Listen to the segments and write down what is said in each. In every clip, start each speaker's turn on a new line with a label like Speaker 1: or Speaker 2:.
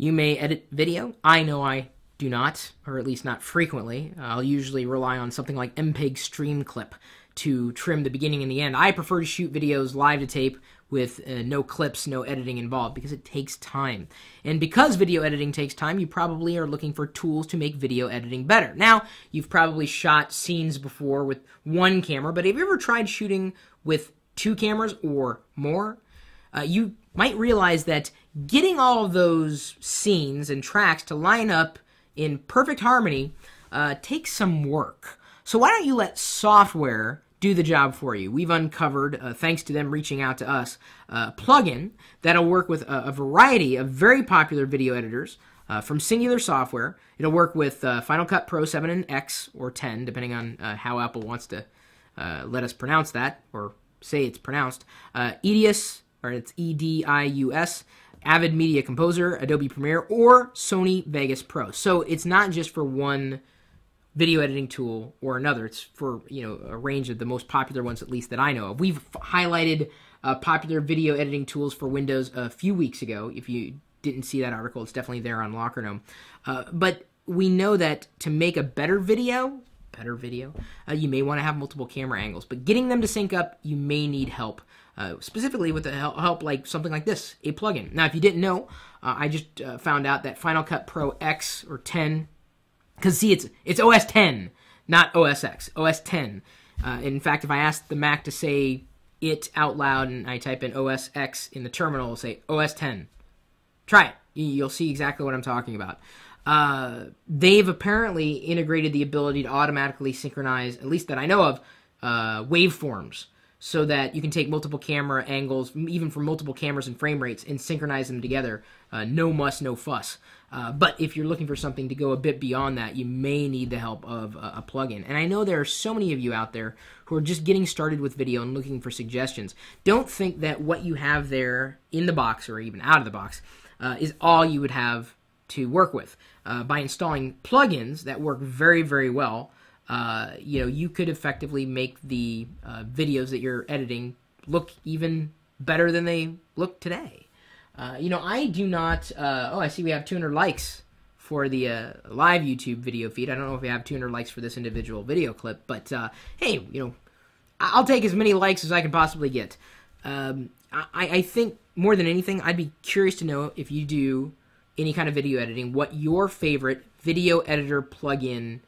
Speaker 1: You may edit video. I know I do not, or at least not frequently. I'll usually rely on something like MPEG Streamclip to trim the beginning and the end. I prefer to shoot videos live to tape with no clips, no editing involved, because it takes time. And because video editing takes time, you probably are looking for tools to make video editing better. Now, you've probably shot scenes before with one camera, but have you ever tried shooting with two cameras or more? You might realize that getting all of those scenes and tracks to line up in perfect harmony takes some work. So why don't you let software do the job for you? We've uncovered, thanks to them reaching out to us, a plugin that'll work with a variety of very popular video editors from Singular Software. It'll work with Final Cut Pro 7 and X or 10, depending on how Apple wants to let us pronounce that, or say it's pronounced. Edius, or it's E-D-I-U-S, Avid Media Composer, Adobe Premiere, or Sony Vegas Pro. So it's not just for one video editing tool or another. It's for, you know, a range of the most popular ones, at least that I know of. We've highlighted popular video editing tools for Windows a few weeks ago. If you didn't see that article, it's definitely there on Locker Gnome. But we know that to make a better video, you may want to have multiple camera angles. But getting them to sync up, you may need help. Specifically with the help like something like this, a plugin. Now, if you didn't know, I just found out that Final Cut Pro X or 10, because see, it's OS 10, not OS X, OS 10. In fact, if I ask the Mac to say it out loud and I type in OS X in the terminal, it'll say OS 10. Try it. You'll see exactly what I'm talking about. They've apparently integrated the ability to automatically synchronize, at least that I know of, waveforms, so that you can take multiple camera angles, even from multiple cameras and frame rates, and synchronize them together. No muss, no fuss. But if you're looking for something to go a bit beyond that, you may need the help of a plugin. And I know there are so many of you out there who are just getting started with video and looking for suggestions. Don't think that what you have there in the box, or even out of the box, is all you would have to work with. By installing plugins that work very, very well, you know, you could effectively make the videos that you're editing look even better than they look today. You know, I do not... oh, I see we have 200 likes for the live YouTube video feed. I don't know if we have 200 likes for this individual video clip, but hey, you know, I'll take as many likes as I can possibly get. I think, more than anything, I'd be curious to know, if you do any kind of video editing, what your favorite video editor plugin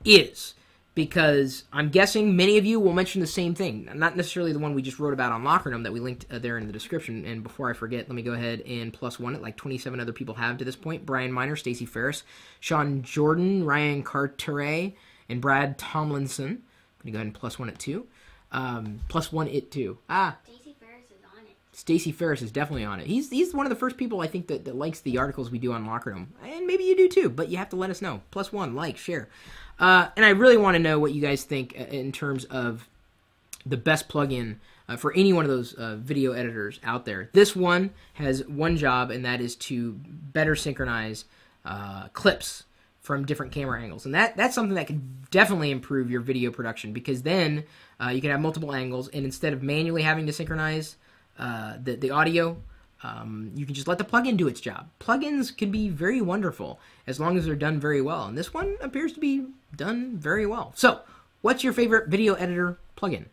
Speaker 1: is, because I'm guessing many of you will mention the same thing. Not necessarily the one we just wrote about on Locker Gnome that we linked there in the description. And before I forget, let me go ahead and +1 it, like 27 other people have to this point. Brian Miner, Stacey Ferris, Sean Jordan, Ryan Carteret, and Brad Tomlinson. I'm going to go ahead and +1 it too. +1 it too.
Speaker 2: Stacey Ferris is on it.
Speaker 1: Stacey Ferris is definitely on it. He's one of the first people, I think, that likes the articles we do on Locker Gnome. And maybe you do too, but you have to let us know. +1, like, share. And I really want to know what you guys think in terms of the best plugin for any one of those video editors out there. This one has one job, and that is to better synchronize clips from different camera angles. And that's something that could definitely improve your video production, because then you can have multiple angles, and instead of manually having to synchronize the audio, you can just let the plugin do its job. Plugins can be very wonderful as long as they're done very well, and this one appears to be done very well. So, what's your favorite video editor plugin?